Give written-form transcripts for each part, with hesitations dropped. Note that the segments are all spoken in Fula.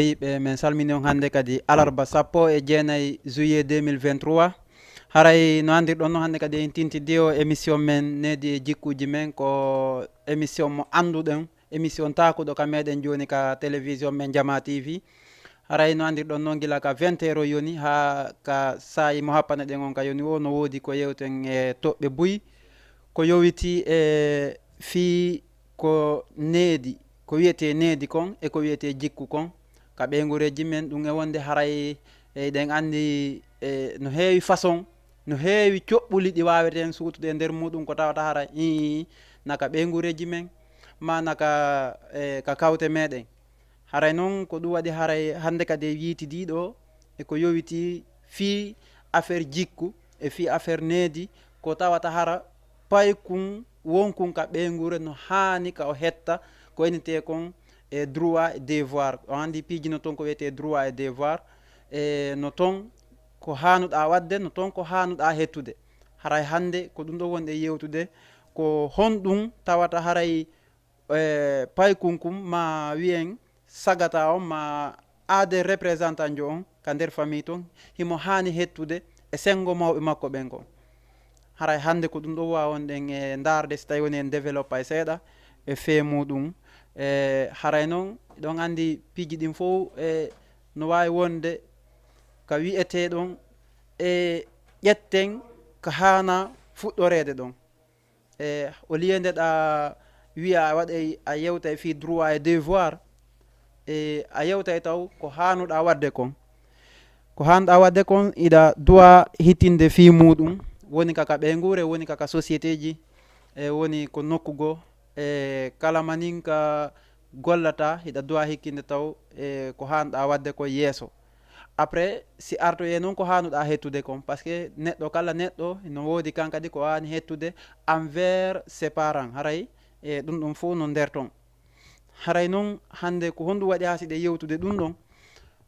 Ɓe min salmini on hannde kadi alarba 19 juillet 2023 haray no andirɗon no hannde kadi en tintidi o émission men needi e jikkuji men ko émission mo annduɗen émission takuɗo ka meɗen joni ka télévision men Jama TV haray no andirɗon noon gila ka 20 heures yoni ha ka saayi mo happane ɗen on ka yoni o no woodi ko yewten e toɓɓe buy ko yowiti e fii ko needi ko wiyete needi kon e ko wiyete jikku kon ka ɓeygureji men ɗum e wonde haray eɗen andi no heewi façon no heewi coɓɓuli ɗi waweten suutude e nder muɗum ko tawata hara naka ɓeygureji men ma naka ka kawte meɗen haray noon ko ɗum waɗi haray hande kadi e yiitidiɗo e ko yowiti fii affaire jikku e fii affaire needi ko tawata hara paykun wonkun ka ɓeygure no hani ka o hetta ko enite kon e droit et devoir o andi piijino toon ko wiyete droit et devoir e no toon ko hanuɗa wadde no toon ko hanuɗa hettude haray hande ko ɗum ɗo wonɗe yewtude ko honɗum tawata haray paykunkum ma wiyen sagata on ma aade représentant jo on ka nder famille toon himo hani hettude e sengo mawɓe makko ɓen kon haray hande ko ɗum ɗo wawonɗen e darde so tawi woni en développa e seeɗa e fee muɗum haray noon ɗon andi piiji ɗin fof no wawi wonde ka wiyeteɗon e ƴetten ko hana fuɗɗorede ɗon au lieu nde ɗa wiya a waɗay a yewtay fi droit et devoir a yewtay taw ko hanuɗa wadde kon ko hanuɗa wadde kon iɗa duwa hittinde fi muɗum woni kaka ɓeygure woni kaka société ji woni ko nokkugo kala manin ka gollata hiɗa duwa hikkinde taw ko hanuɗa wadde ko yeeso après si artoye noon ko hanuɗa hettude kon par ce que neɗɗo kala neɗɗo no woodi kan kadi ko hani hettude envers ses parents haray ɗum ɗon fof no nder ton haray noon hande ko honɗum waɗi ha siɗe yewtude ɗum ɗon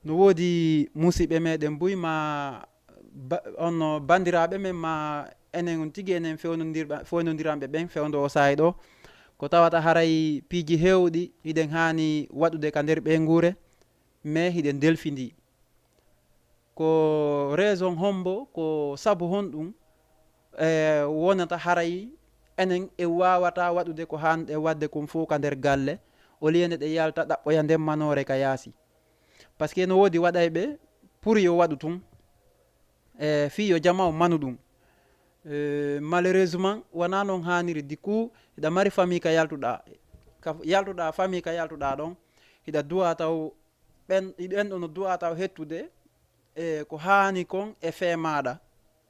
no woodi musidɓe meɗen buy ma onno bandiraɓe men ma enen tigui enen fewnodiranɓe ɓen fewdo o saayi ɗo ko tawata haray piiji hewɗi hiɗen hani waɗude ka nder ɓeygure mais hiɗen delfindi ko raison hombo ko saabu honɗum wonata haray enen e wawata waɗude ko hanɗe wadde kon fof ka nder galle au lieu nde ɗe yalta ɗaɓɓoya ndemmanore ka yaasi par ce que no woodi waɗayɓe pour yo waɗu tun fi yo jama o manu ɗum malheureusement wona noon haniri du coup hiɗa mari famille ka yaltuɗa famille ka yaltuɗa ɗon hiɗa duwa taw ɓen ɗo no duwa taw hettude ko hani kon e fee maɗa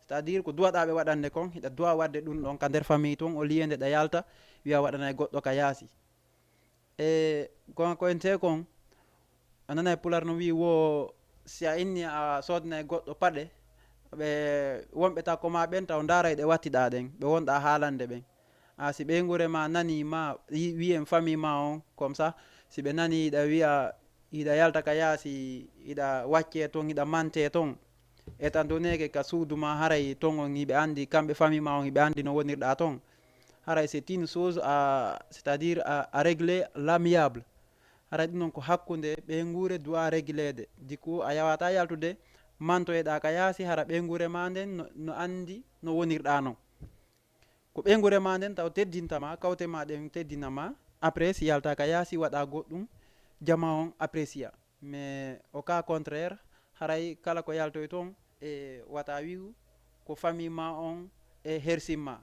c'est à dire ko duwaɗaɓe waɗande kon hiɗa duwa wadde ɗum ɗon ka nder famille toon au lieu nde ɗa yalta wiya waɗana e goɗɗo ka yaasi gon ko ente kon a nana e pular no wi wo si a inni a sodna e goɗɗo paɗe ɓe wonɓe takkoma ɓen taw daray ɗe wattiɗa ɗen ɓe wonɗa haalande ɓen si ɓeygure ma nani ma wiyen famille ma on comme ça si ɓe nani iɗa wiya iɗa yalta ka yaasi iɗa wacce toon iɗa mante toon étant donné que ka suudu ma haray ton on hiɓe andi kamɓe famille ma on hiɓe andi no wonirɗa toon haray c'est une chose c'est à dire à régler l'amiable haray ɗum noon ko hakkude ɓeygure duwa réglede du coup a yawata yaltude mantoyeɗa ka yaasi hara ɓeygure ma nden no andi no wonirɗa noon ko ɓeygure ma nden taw teddintama kawte ma ɗen teddinama après si yalta ka yaasi waɗa goɗɗum jama on apprécia mais au cas contraire haray kala ko yaltoy toon wata wiu ko famille ma on hersimma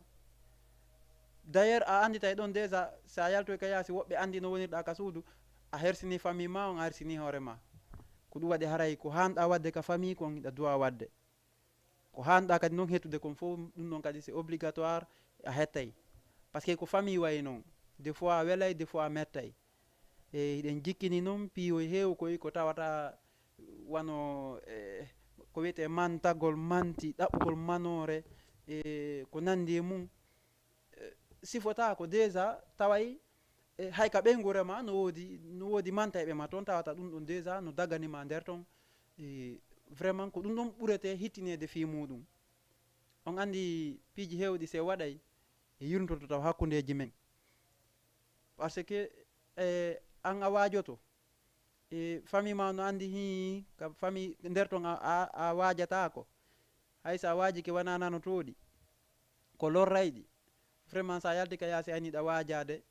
d'ailleurs a anditay ɗon déjà sa yaltoy ka yaasi woɓɓe andi no wonirɗa ka suudu a hersini famille ma on a hersini hoore ma ko ɗum waɗi haray ko hanɗa wadde ka famille kon hiɗa duwa wadde ko hanɗa kadi noon hettude kon fof ɗum ɗon kadi c'est obligatoire a hettay par ce que ko famille way noon des fois welay des fois mettay hiɗen jikkini noon piiwoy heew ko tawata wano ko wiyete mantagol manti ɗaɓɓugol manore ko nandi e mum sifota ko déjà taway hay ka ɓeygure ma no woodi mantayɓe ma toon tawata ɗum ɗon déjà no daganima nder toon vraiment ko ɗum ɗon ɓurete hittinede fi muɗum on andi piiji hewɗi se waɗay e yurntoto taw hakkudeji men par ce que an a wajoto famille ma no andi hi ka famille nder ton a wajata ko hay sa waji ke wana nano toɗi ko lorrayɗi vraiment sa yalti ka yaasi aniɗa wajade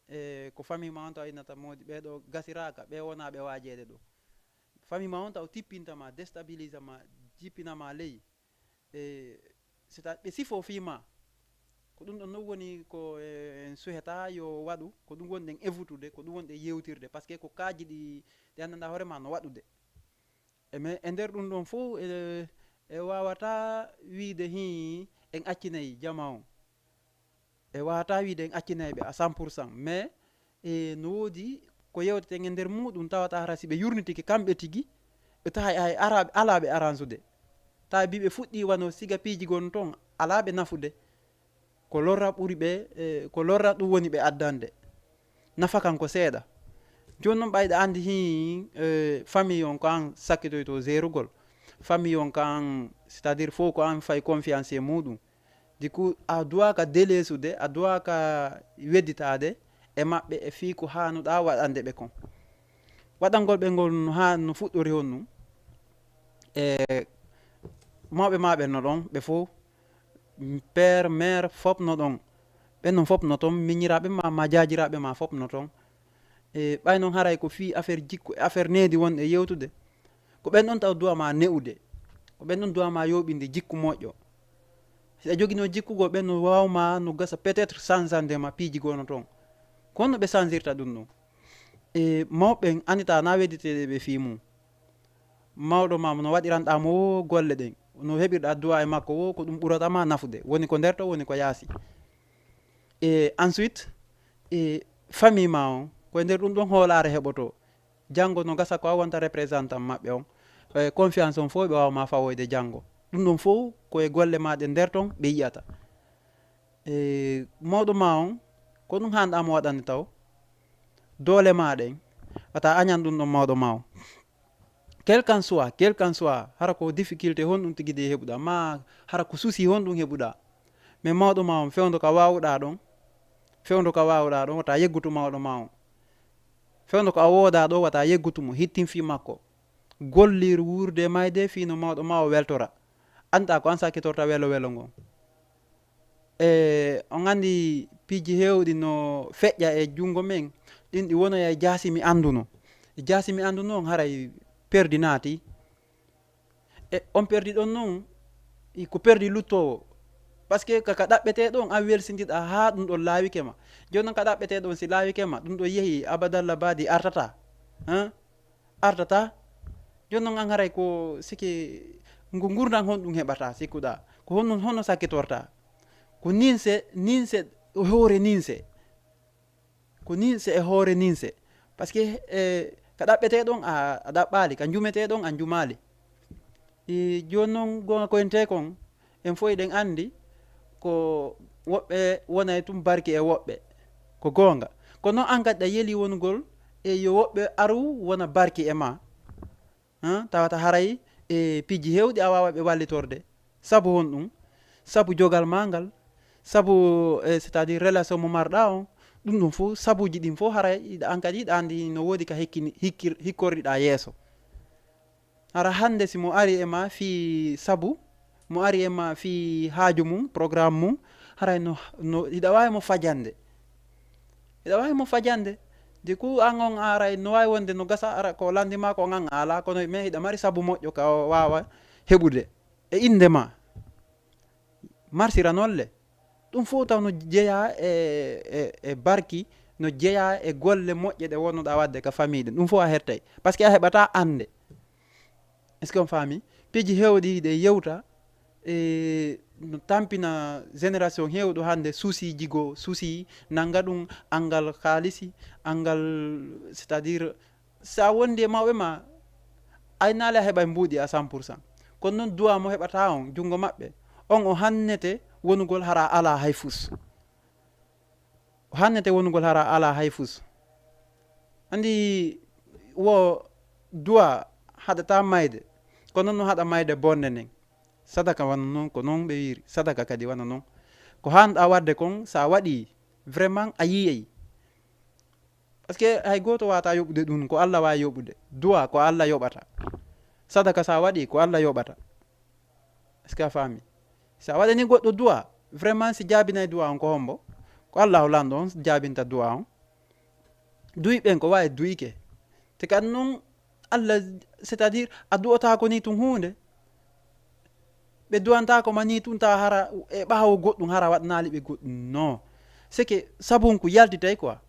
ko famille ma on taw innata modi ɓeɗo gasiraka ɓe wona ɓe wajede ɗo famille ma on taw tippintama déstabilise ma jippinama ley c'est à ɓe sifo fima ko ɗum ɗon non woni ko en suheta yo waɗu ko ɗum woni ɗen évitude ko ɗum woni ɗe yewtirde par ce que ko kaaji ɗi anndanɗa hoorema no waɗude mais e nder ɗum ɗon fof e wawata wiide hi en accinayi jama on e wawata wiide en accinayiɓe à 100% mais no woodi ko yewteten e nder muɗum tawata hara si ɓe yurnitiki kamɓe tigi ɓe tahay ay alaɓe arrange tawa biɓe fuɗɗi wano siga piiji gon ton alaɓe nafude ko lorra ɓuri ɓe ko lorra ɗum woni ɓe addande nafa kan ko seeɗa joni noon ɓayɗa andi hi famille on ko an sakkitoyto zérugol famille on ko an c'est à dire fof ko an fay confiance e muɗum du coup a duwaka délesude a duwaka wedditade e maɓɓe e fii ko hanuɗa waɗande ɓe kon waɗangol ɓe ngol ha no fuɗɗori hon num mawɓe maɓe no ɗon ɓe fof père mère fop no ɗon ɓen non fop no toon miñiraɓe ma jajiraɓe ma fop no toon ɓay noon haray ko fi affaire jikku e affaire needi wonɗe yewtude ko ɓen ɗon taw duwama ne'ude ko ɓen ɗon duwama yoɓinde jikku moƴƴo si a joguino jikkugol ɓen no wawma no gasa peut être changeandema piiji gono toon ko honno ɓe changirta ɗum ɗon mawɓen andita na wedditeɗe ɓe fi mum mawɗo ma no waɗiranɗamo wo golle ɗen no heɓirɗa duwa e makko wo ko ɗum ɓuratama nafude woni ko nder to woni ko yaasi ensuite famille ma on koye nder ɗum ɗon hoolare heɓoto janggo no gasa ko a wonta représentant maɓɓe on confiance on fof ɓe wawma fawoyde janggo ɗum ɗon fof koye golle maɗe nder ton ɓe yiyata mawɗo ma on ko ɗum hanɗamo waɗande taw doole maɗen wata añan ɗum ɗon mawɗo ma on quel qu'en soit hara ko difficulté honɗum tigui de heɓuɗa ma hara ko souci honɗum heɓuɗa mais mawɗo ma on fewdo ko wawuɗa ɗon wata yeggutu mawɗo ma on fewdo ko a wooda ɗo wata yeggutumo hittin fi makko gollir wurde mayde fino mawɗo ma o weltora anta ko an sakkitorta welo ngon on andi piiji hewɗi no feƴƴa e jungo men ɗin ɗi wonoya jasimi anduno on haray perdi naati on perdi ɗon noon ko perdi luttowo par ce que kaka ɗaɓɓete ɗon an welsidiɗa ha ɗum ɗon laawike ma joni noon ka ɗaɓɓete ɗon si laawike ma ɗum ɗon yeehi abadallah badi artata joni noon an haray ko siki ngo gurdam honɗum heɓata sikkuɗa ko honno sakkitorta ko ninse hoore ninse ko ninse e hoore ninse par ce que ka ɗaɓɓete ɗon a ɗaɓɓali ka jumete ɗon a jumali joni noon gonga koyente kon en fof eɗen andi ko woɓɓe wonay tum barki e woɓɓe ko gonga ko noon an kadi ɗa yeeli wonugol yo woɓɓe aru wona barki e ma tawata haray piiji hewɗi a wawa ɓe wallitorde saabu honɗum saabu jogal ma ngal saabu c'est à dire relation mo marɗa on ɗum ɗum fof sabuji ɗin fof haray an kadi yiɗa andi no woodi ka hikkorriɗa yeeso hara hande si mo ari e ma fi sabu mo ari e ma fi haaju mum programme mum haray no hiɗa wawi mo fajande du coup an on aray no wawi wonde no gasa ara ko landima ko an ala kono mais hiɗa mari saabu moƴƴo ka wawa heɓude e indema marsira nolle ɗum fof taw no jeeya e barki no jeeya e golle moƴƴe ɗe wonnoɗa wadde ka famille ɗe ɗum fof a hertay par ce que a heɓata ande est ce que on faami piiji hewɗi ɗe yewta no tampina génération hewɗo hande souci jigo souci nanga ɗum angal haalisi angal c'est à dire sa wondi e mawɓe ma aynali a heɓa mbuuɗi à 100% kono noon duwa mo heɓata on jungo maɓɓe on o hannete wonugol hara ala hay fus andi wo duwa haɗata mayde kono noon haɗa mayde bonde nden sadaka wana noon ko noon ɓe wiri sadaka kadi wana noon ko hanɗa wadde kon sa waɗi vraiment a yiyey parce que hay goto wata yoɓude ɗum ko Allah wawi yoɓude. Du'a ko Allah yoɓata, sadaka sa waɗi ko Allah yoɓata. Est ce que a faami? Sa waɗani goɗɗo du'a vraiment si jaabinay du'a on ko hombo ko Allah holanɗo on jaabinta du'a on. Du'i ɓen ko wawi duyke te kadi noon Allah c'est à dire a du'otako ni tun hunde ɓe duwantako ma ni tun ta hara e ɓawo goɗɗum hara waɗnali ɓe goɗɗum non, c'est que sabunku yaltitay quoi.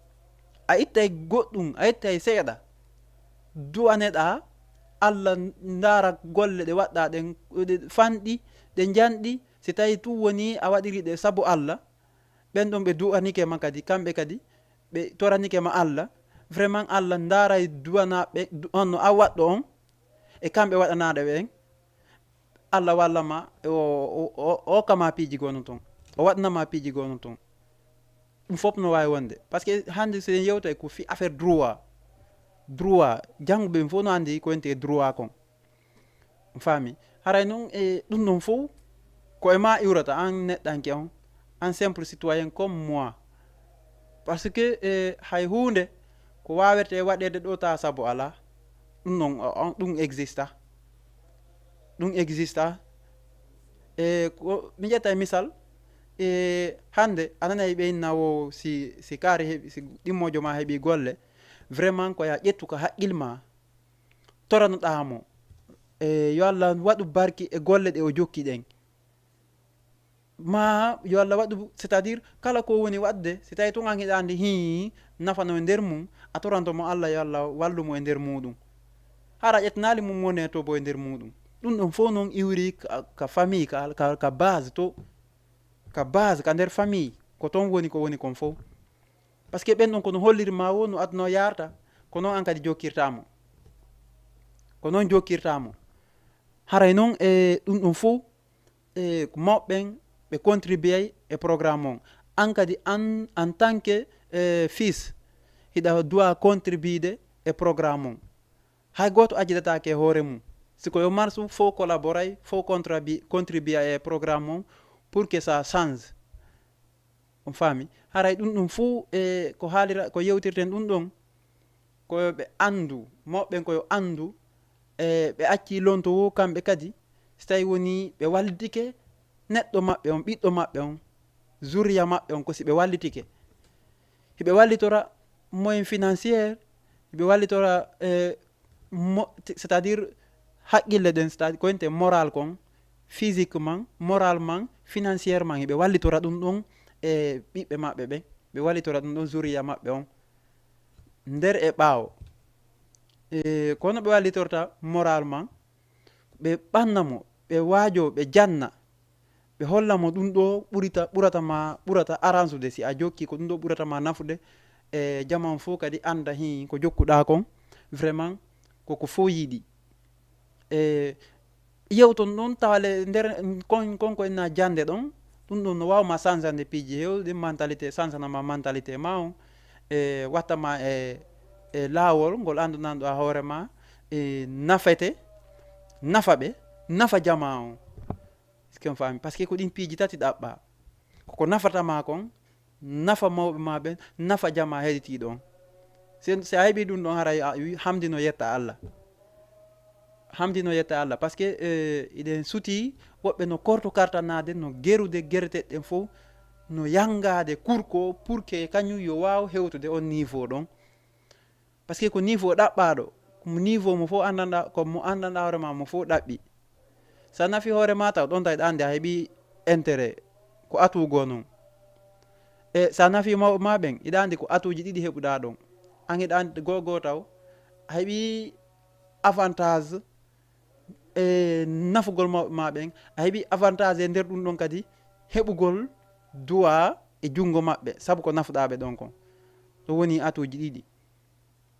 A ittay goɗɗum a ittay seeɗa du'aneɗa Allah ndara golle ɗe waɗɗa ɗen ɗe fanɗi ɗe janɗi, si tawi tun woni a waɗiri ɗe sabu Allah, ɓen ɗon ɓe du'anike ma kadi kamɓe kadi ɓe toranike ma Allah, vraiment Allah ndaray duwanaɓe on no a waɗɗo on e kamɓe waɗanaɗe ɓen, Allah wallama o kama piiji gono ton, o waɗnama piiji gono ton. ɗum fof no wawi wonde par ce que hande so en yewtay ko fi affaire droit jangɓe fof no andi ko wonte droit kon, faami. Haray noon e ɗum ɗon fof ko e ma iwrata an neɗɗanke on, un simple citoyen comme moi, parce que hay hunde ko wawete waɗede ɗo ta sabu ala ɗum non ɗum exista ko mi ƴetta misal hande ananayi ɓeynawo si kaari heɓi si ɗimmojo ma heeɓi golle, vraiment ko ya ƴettu ko haqqil ma toranoɗamo yo Allah waɗu barki e golle ɗe o jokki ɗen, ma yo Allah waɗu c'est à dire kala ko woni waɗde si tawi tun an hiɗa andi hi nafano e nder mum a torantomo Allah yo Allah wallumo e nder muɗum, hara ƴettanali mum wone to bo e nder muɗum. ɗum ɗon fof noon iwri ka famille ka base to ka base ka nder famille ko ton woni ko woni kon fof, par ce que ɓen ɗon kono hollirma wo no aduna o yarta ko noon an kadi jokkirtamo, ko noon jokkirtamo. Haray noon e ɗum ɗon fof ko mawɓen ɓe contribuey e programme on, an kadi an en tant que fils hiɗa doit contribuede e programme on. Hay goto ajjidatake hoore mum, siko yo marsu faut collaborer, faut contribuer e programme on pour que ça change, on faami. Haray ɗum ɗum fuu ko haalira ko yewtirten ɗum ɗon koyo ɓe andu mawɓen koyo andu ɓe acci lonto wo kamɓe kadi so tawi woni ɓe wallitike neɗɗo maɓɓe on, ɓiɗɗo maɓɓe on, zuriya maɓɓe on, kosi ɓe wallitike hiɓe wallitora moyen financiére, hiɓe wallitora c'est à dire haqqille ɗen, c'est à dire ko wonte moral kon, physiquement, moralement, financièrement, hiɓe wallitora ɗum ɗon e ɓiɓɓe maɓɓe ɓen, ɓe wallitora ɗum ɗon zuriya maɓɓe on nder e ɓaawo kono ɓe wallitorta moralement, ɓe ɓannamo ɓe waajo ɓe janna ɓe hollamo ɗum ɗo ɓurata arrange si a jokki ko ɗum ɗo ɓuratama nafude e jamanu fof kadi anda hi ko jokkuɗa kon vraiment koko fof yiiɗi yewton ɗon tawale nder konko enna jande ɗon ɗum ɗon no wawma changeande piiji hewɗi mentalité changenama mentalité ma on wattama e laawol ngol andunanɗo a hoorema nafete nafa ɓe nafa jama on, est-ce que faami, par ce que ko ɗin piiji tati ɗaɓɓa, koko nafatama kon nafa mawɓe ma ɓen nafa jama heɗitiɗo on. si a heeɓi ɗum ɗon haray hamdino yetta Allah, hamdino yetta Allah, par ce que iɗen suuti woɓɓe no korto kartanade no gerude guereteɗen fof no yangade kurko pour que kañum yo waw hewtude on niveau ɗon, par ce que ko niveau ɗaɓɓaɗo komo niveau mo fof andanɗa komo andanɗa hoorema mo fof ɗaɓɓi, sa nafi hoorema taw ɗon tawiɗa andi a heeɓi intérêt ko atugo noon e sa nafi mawɓe ma ɓen iɗa andi ko atuji ɗiɗi heɓuɗa ɗon, an hiɗa andi gogo taw a heeɓi avantage e nafugol mawɓe ma ɓen, a heeɓi avantage e nder ɗum ɗon kadi heɓugol duwa e jungo maɓɓe saabu ko nafuɗaɓe ɗon kon, ɗo woni atuji ɗiɗi,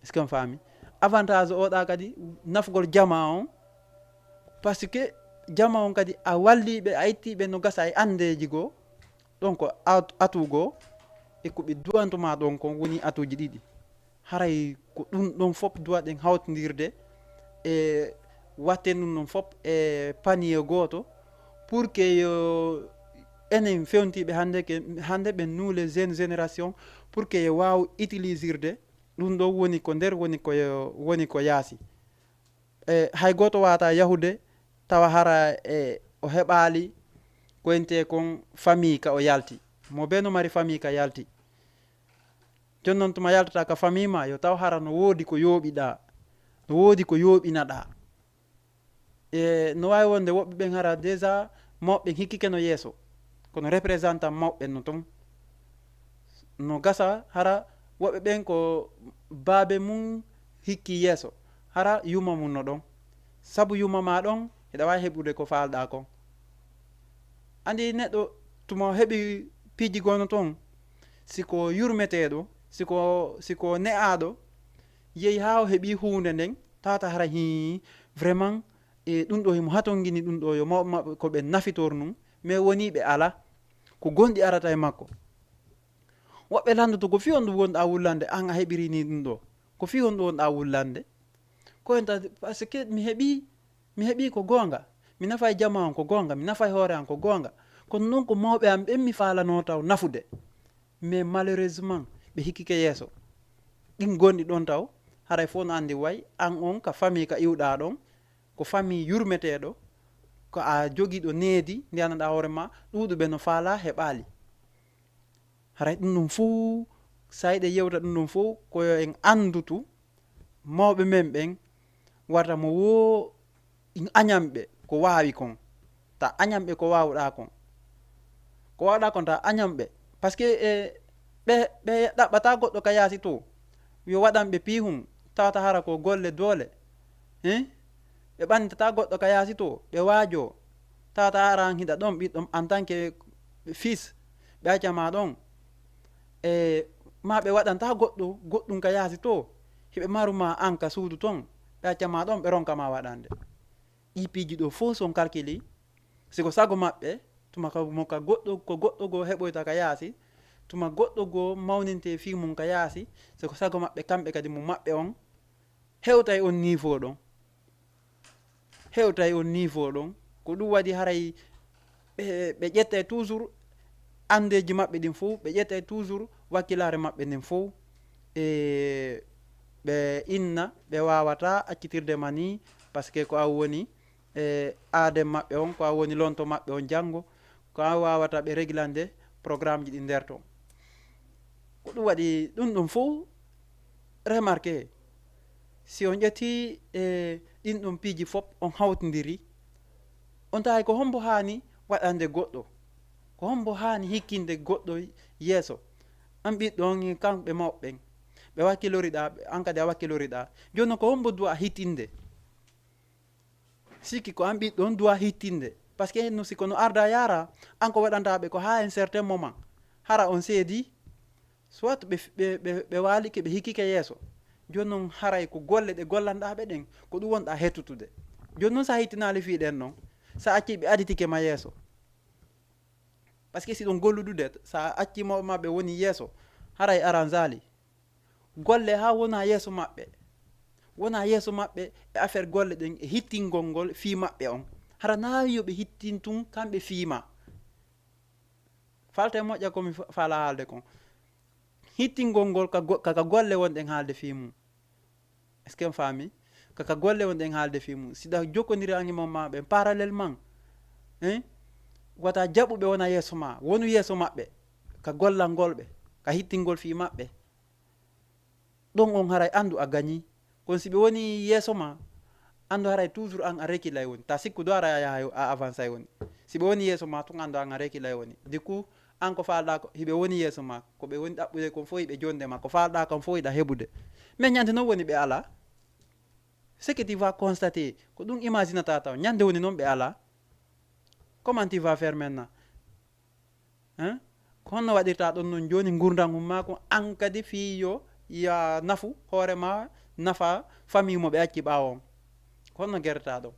est ce que on faami. Avantage oɗa kadi nafugol jama on, par ce que jama on kadi a walliɓe a ittiɓe no gasa e andeji goo ɗon ko atugo e koɓe duwantuma ɗon kon woni atuji ɗiɗi. Haray ko ɗum ɗon fof duwaɗen hawtodirde e watten ɗum ɗon fof e panier goto pour que yo enen fewntiɓe hande ɓe nous les jeunes génération pour que yo waw utilisirde ɗum ɗo woni ko nder woni ko yaasi. Hay goto wata yahude tawa hara o heɓali ko ente kon famille ka o yalti mo be no mari famille ka yalti. Jon noon tuma yaltata ka famille ma yo taw hara no woodi ko yooɓiɗa, no woodi ko yooɓinaɗa. No wawi wonde woɓɓe ɓen hara déjà mawɓe hikkike no yeeso kono représentant mawɓe no ton no gasa hara woɓɓe ɓen ko baabe mum hikki yeeso hara yuma mum no ɗon, sabu yuma ma ɗon eɗa wawi heɓude ko falɗa kon. Andi neɗɗo tuma heɓi piiji gono ton siko yurmeteɗo siko ne'aɗo yehi ha o heɓi hunde nden tata hara vraiment ɗum ɗo himo hatongini ɗum ɗo yo mawɓe maɓɓe ko ɓe nafitor num mais woni ɓe ala ko gonɗi arata e makko. Woɓɓe landoto ko fi on ɗum wonɗa wullande an a heɓiri ni ɗum ɗo ko fi on ɗum wonɗa wullande ko enta par ce que mi heɓi ko gonga, mi nafa e jama on ko gonga, mi nafa e hoore an ko gonga, kono noon ko mawɓe am ɓen mi falano taw nafude mais malheureusement ɓe hikkike yeeso ɗin gonɗi ɗon taw haray fof no andi way an on ka famille ka iwɗa ɗon ko famille yurmeteɗo ko a jogiɗo needi ndiyanaɗa hoorema ɗuɗuɓe no faala heɓali. Haray ɗum ɗum fuu sayiɗe yewta ɗum ɗum fuu koyo en andutu mawɓe men ɓen warta mo wo añamɓe ko wawi kon ta añamɓe ko wawɗa kon ta añamɓe par ce que ɓe ɗaɓɓata goɗɗo ka yaasi to yo waɗanɓe piihum tawata hara ko golle doole ɓe ɓanditata goɗɗo ka yaasi to ɓe waajo tawata hara an hiɗa ɗon ɓiɗɗo en tant que fils ɓe accama ɗon ma ɓe waɗanta goɗɗum ka yaasi to heɓe maruma an ka suudu ton ɓe accama ɗon ɓe ronkama waɗande. ɗi piiji ɗo fof son calculi siko sago maɓɓe tuma ko goɗɗo go heɓoyta ka yaasi tuma goɗɗo go mawninte fi mum ka yaasi siko sago maɓɓe kamɓe kadi mo maɓɓe on hewtay on niveau ɗon ko ɗum waɗi haray ɓe ƴettay toujours andeji maɓɓe ɗin fof ɓe ƴettay toujours wakkilare maɓɓe ndin fof ɓe inna ɓe wawata accitirde mani par ce que ko a woni aade maɓɓe on ko a woni lonto maɓɓe on janggo ko a wawata ɓe réglande programme ji ɗi nder ton. Ko ɗum waɗi ɗum ɗum fof remarqué si on ƴetti ɗin ɗum piiji fof on hawtidiri on tawi ko hombo hani waɗande goɗɗo ko hombo hani hikkinde goɗɗo yeeso an ɓiɗɗo on kamɓe mawɓe ɓe wakkiloriɗa an kadi a wakkiloriɗa joni ko hombo duwa hittinde sikki ko an ɓiɗɗo on duwa hittinde par ce que no siko no arda yara an ko waɗantaɓe ko ha un certain moment hara on seedi soit ɓe walike ɓe hikkike yeeso joni noon haray ko golle ɗe gollanɗaɓe ɗen ko ɗum wonɗa hettutude joni noon sa hittinali fiɗen noon sa acci ɓe aditike ma yeeso par ce que siɗon golluɗude sa acci mawɓe maɓɓe woni yeeso haray aranzali golle ha wona yeeso maɓɓe e affaire golle ɗen e hittingol ngol fi maɓɓe on hara nawi yoɓe hittin tun kamɓe fiima falte moƴƴa komi faala haalde kon hittingol ngol kaka golle wonɗen haalde fi mum est ce que on faami kaka golle wonɗen haalde fi mum siɗa jokkodiri animom maɓe parallèlement wata jaɓuɓe wona yeeso ma wonu yeeso maɓɓe ka gollal ngol ɓe ka hittingol fi maɓɓe ɗon on haray andu a gañi kono si ɓe woni yeeso ma andu haray toujours an a rekkilay woni ta sikku do ara yaha a avance ay woni si ɓe woni yeeso ma tun andu an a rekkilay woni du coup an ko falɗa ko hiɓe woni yeeso ma ko ɓe woni ɗaɓɓude kon fof hiɓe jonde ma ko falɗa kon fof hiɗa heɓude mais ñande noon woni ɓe ala ce que tu vas constater ko ɗum imaginata taw ñande woni noon ɓe ala comment tu vas faire maintenant ko honno waɗirta ɗon noon joni gurdam mum ma ko an kadi fiyo ya nafu hoorema nafa famille mo ɓe acci ɓawo on ko honno guerreta ɗon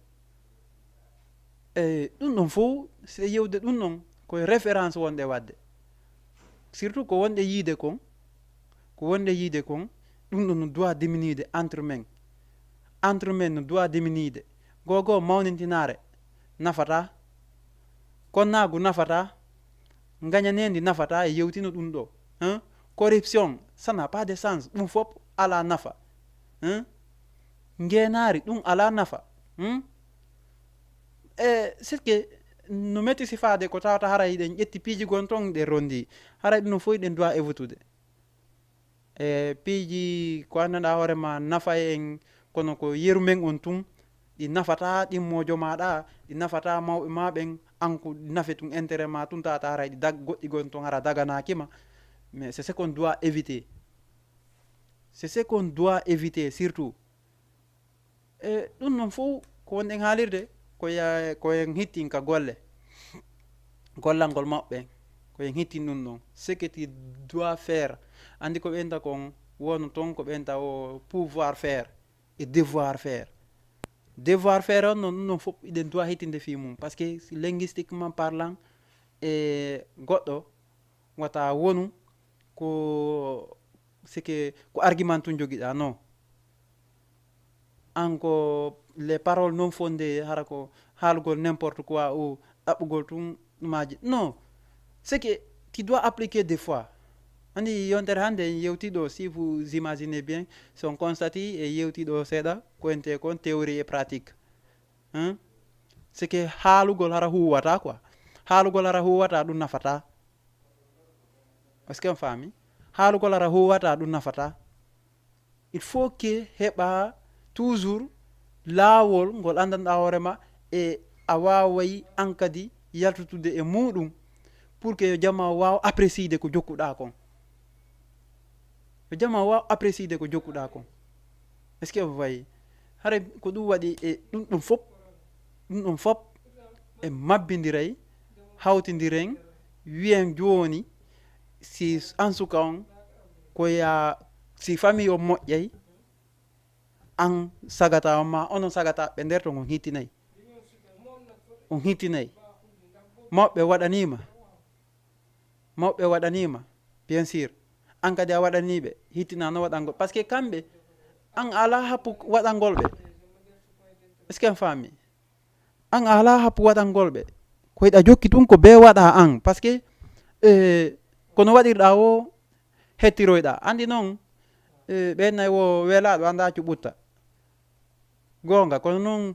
ɗum ɗon fof se yewde ɗum ɗon koye référence wonɗe wadde surtout ko wonɗe yiide kon ɗum ɗon no doit diminuide entre men no doit diminuide gogo mawnintinare nafata konnagu nafata gañanendi nafata e yewtino ɗum ɗo corruption ça n'a pas de sens ɗum fop ala nafa ngenari ɗum ala nafa c'est que no metti sifade ko tawata haray ɗen ƴetti piiji gon ton ɗe rondi haray ɗum no foyi ɗen doit évitude piiji ko anndanɗa hoorema nafa en kono ko yerumen on tun ɗi nafata ɗimmojo maɗa ɗi nafata mawɓe maɓen anko ɗi nafe tun intérêt ma tun tata haray ɗi goɗɗi gon ton hara daganakima mais c'est ce qu'on doit éviter, c'est ce qu'on doit éviter surtout ɗum non fof ko wonɗen haalirde koyen hittin ka golle gollal ngol maɓɓe koyen hittin ɗum ɗon ce que tu dois faire andi ko ɓenta kon wonu ton ko ɓenta o pouvoir faire et devoir faire on non ɗum non fof iɗen doit hittinde fi mum par ce que linguistiquement parlant goɗɗo wata wonu ko c'est que ko argument tun joguiɗa non anko les paroles non fondées hara ko haalugol n'importe quoi ou ɗaɓɓugol tun ɗumaji non c'est que tu dois appliquer des fois andi yontere hande en yewtiɗo si vous imaginez bien si on constate e yewtiɗo seeɗa ko ente kon théorie et pratique c'est que haalugol hara huwata quoi haalugol hara huwata ɗum nafata est ce que on faami haalugol hara huwata ɗum nafata il faut que heɓa toujours laawol ngol andanɗa hoorema e a waway an kadi yaltutude e muɗum pour que yo jamma waw appréciide ko jokkuɗa kon yo jamma waw appréciide ko jokkuɗa kon est ce que vous voyez hara ko ɗum waɗi e ɗum ɗum fop e mabbindiray hawtidiren wiyen joni si en suka on koya si famille o moƴƴay an sagata on ma onon sagata ɓe nder to on hittinayi mawɓe waɗanima bien sûr an kadi a waɗaniɓe hittina no waɗangol par ce que kamɓe an ala happu waɗangol ɓe est ce que en faami an ala happu waɗangol ɓe koyɗa jokki ɗum ko be waɗa an par ce que kono waɗirɗa o hettiroyɗa andi noon ɓennayi wo welaɗo anda cuɓutta gonga kono noon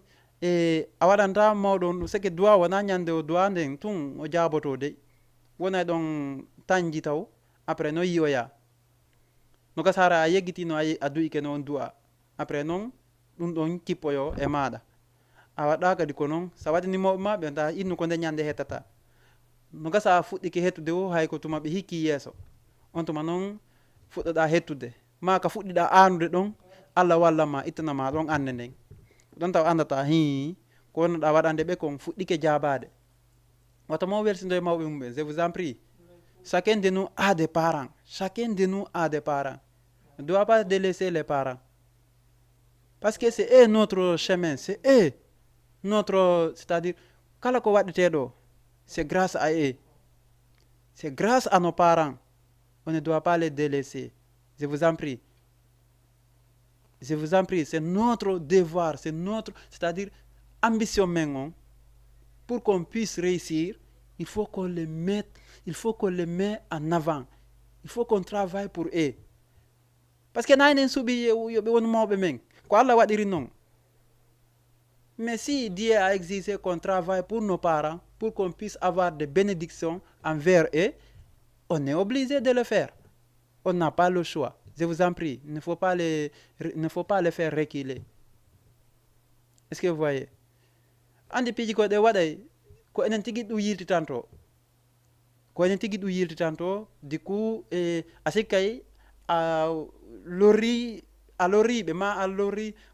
a waɗanta mawɗo c'est que duwa wona ñande o duwa nden tun o jaboto dey wonay ɗon tanji taw après no yiyoya no gasara a yeggitino a duyike noon du'a après noon ɗum ɗon kippoyo e maɗa a waɗa kadi ko noon sa waɗini mawɓe ma ɓe ta innu ko nde ñande hettata no gasa a fuɗɗike hettude o hay ko tuma ɓe hikki yeeso on tuma noon fuɗɗoɗa hettude ma ka fuɗɗiɗa anude ɗon Allah wallama ittanama ɗon ande nden ɗon taw andata ko wonnoɗa waɗande ɓe kon fuɗɗike jabade wata mo welsido e mawɓe mumɓe je vous en prie chacun de nous a des parents ne doit pas délaisser les parents parce que c'est eux notre chemin, c'est eux notre, c'est-à-dire kala ko waɗeteɗo c'est grâce à eux, c'est grâce à nos parents. On ne doit pas les délaisser, je vous en prie, c'est notre devoir, c'est notre, c'est-à-dire ambition mengon pour qu'on puisse réussir. Il faut qu'on les mette en avant, il faut qu'on travaille pour eux parce que nani en suuɓi yoɓe won mawɓe men ko Allah waɗiri noon. Mais si Dieu a exigé qu'on travaille pour nos parents, pour qu'on puisse avoir des bénédictions envers eux, on est obligé de le faire. On n'a pas le choix. Je vous en prie, il ne faut pas les faire reculer. Est-ce que vous voyez? Andi piiji ko ɗe waɗay ko enen tigi ɗum yiltitanto du coup a sikkay a loriɓe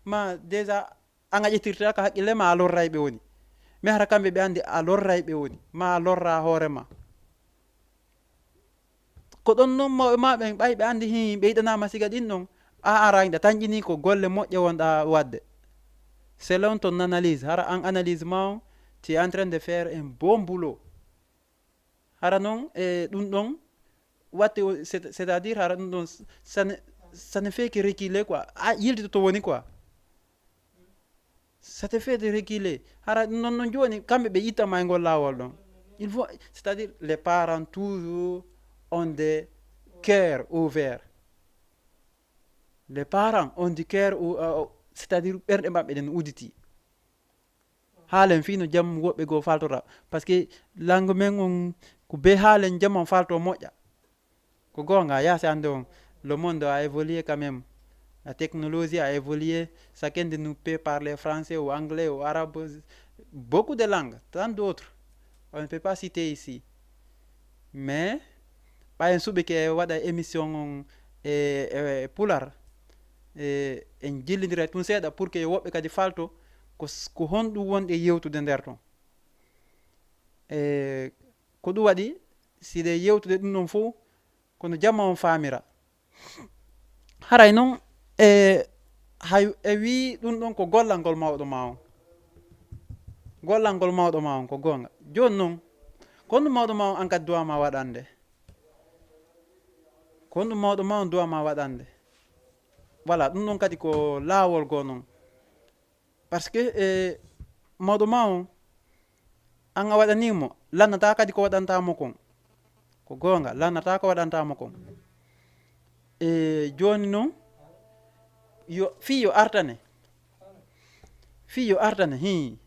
ma déjà an a ƴettirta ka haqqille ma a lorrayɓe woni mi hara kamɓe ɓe andi a lorrayɓe woni ma a lorra hoorema ko ɗon noon mawɓe ma ɓen ɓay ɓe andi ɓe yiɗanama siga ɗin ɗon a arayɗa tañƴini ko golle moƴƴe wonɗa wadde selon ton analyse hara an analyse ma tu es en train de faire un bon boulot hara noon ɗum ɗon watte c'est-à-dire hara ɗum ɗon ça ne fait que reculer quoi a yiltito woni quoi ça te fait de reculer hara non joni kamɓe ɓe ittama e ngol lawol ɗon il faut, c'est-à-dire les parents toujours ont des cœurs ouverts, les parents ont du cœur, c'est-à-dire ɓerɗe maɓɓe ɗen uditi haalen fii no jam woɓɓe goo faltora par ce que langue men on ko be haalen jam on falto moƴƴa ko goonga yaasi hannde on le monde a évolué quand même, la technologie a évolué, chacun de nous peut parler français ou anglais ou arabe, beaucoup de langues, tant d'autres on ne peut pas citer ici, mais ɓayen suɓi ke waɗa émission on e pular en jillidira tun seeɗa pour que woɓɓe kadi falto ko honɗum wonɗe yewtude nder ton ko ɗum waɗi siɗe yewtude ɗum ɗon fof kono jamma on faamira haray noon hay wi ɗum ɗon ko gollal ngol mawɗo ma on, gollal ngol mawɗo ma on ko goonga. Joni noon ko honɗum mawɗo ma on an kadi duwama waɗande, ko honɗum mawɗo ma on duwama waɗande, voilà ɗum ɗon kadi ko laawol goo noon par ce que mawɗo ma on an a waɗanimo lannata kadi ko waɗantamo kon, ko goonga lannata ko waɗantamo kon. Joni noon yo fii yo artane hi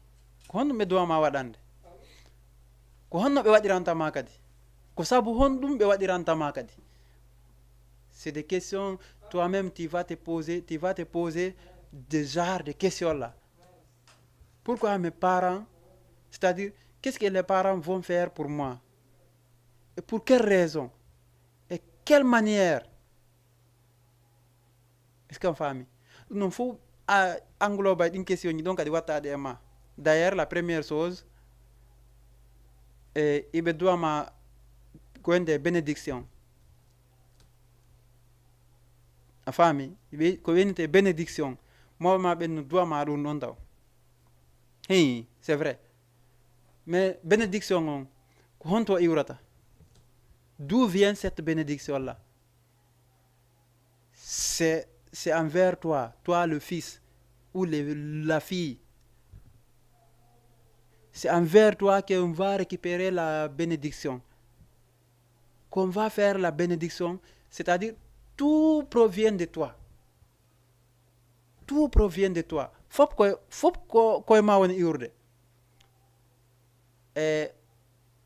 ko honɗum ɓe duwama waɗande, ko honno ɓe waɗirantama kadi, ko sabu honɗum ɓe waɗirantama kadi. C'est des questions, toi-même tu vas te poser des genres de questions là. Pourquoi mes parents, c'est-à-dire qu'est-ce que les parents vont faire pour moi et pour quelle raison et quelle manière. Est-ce qu'on famille non faut englober une question ni donc adi wattade e ma. D'ailleurs la première chose ibe doit ma gwende bénédiction a famille ko wenite bénédiction mo ma ben doit ma ɗum non taw hey c'est vrai mais bénédiction on ko honto iwrata, d'où vient cette bénédiction là? C'est envers toi le fils ou la fille. C'est envers toi qu'on va récupérer la bénédiction, qu'on va faire la bénédiction, c'est-à-dire tout provient de toi. Tout provient de toi. Fop ko ma woni iwrude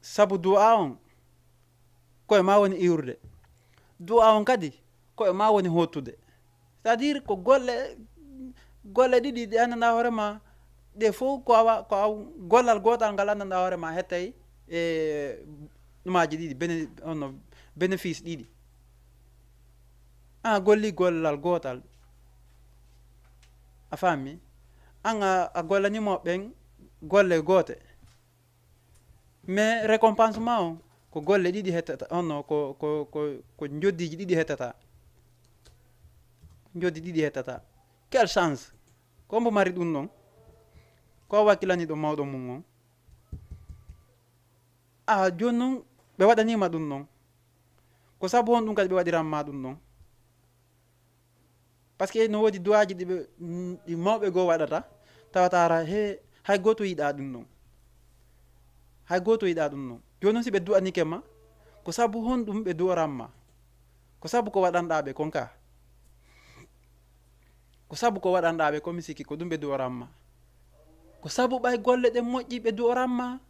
sabu du'a on koye ma woni iwrude, du'a on kadi koye ma woni hottude, c'est-à-dire ko golle ɗiɗi ɗe anndanɗa hoorema ɗe fof ko gollal gotal ngal anndanɗa hoorema hettay ɗumaji ɗiɗi bénéfice ɗiɗi. An a golli gollal gotal a fammi, an a gollanimo ɓen golle goote, mais récompensement on ko golle ɗiɗi hettata onno ko joddiji ɗiɗi hettata, joddi ɗiɗi hettata. Quelle chance ko mbo mari ɗum ɗon, ko wakkilani ɗo mawɗo mum on joni noon ɓe waɗanima ɗum ɗon ko sabu on ɗum kadi ɓe waɗiranma ɗum ɗon par ce que no woodi duwaji ɗi mawɓe goo waɗata tawatara hay goto yiɗa ɗum ɗon, hay goto yiɗa ɗum ɗon. Joni noon si ɓe du'anike ma ko sabu honɗum ɓe du'oranma, ko sabu ko waɗanɗaɓe kon ka, ko sabu ko waɗanɗaɓe komi sikki ko ɗum ɓe du'oranma, ko sabu ɓay golle ɗe moƴƴi ɓe du'oranma,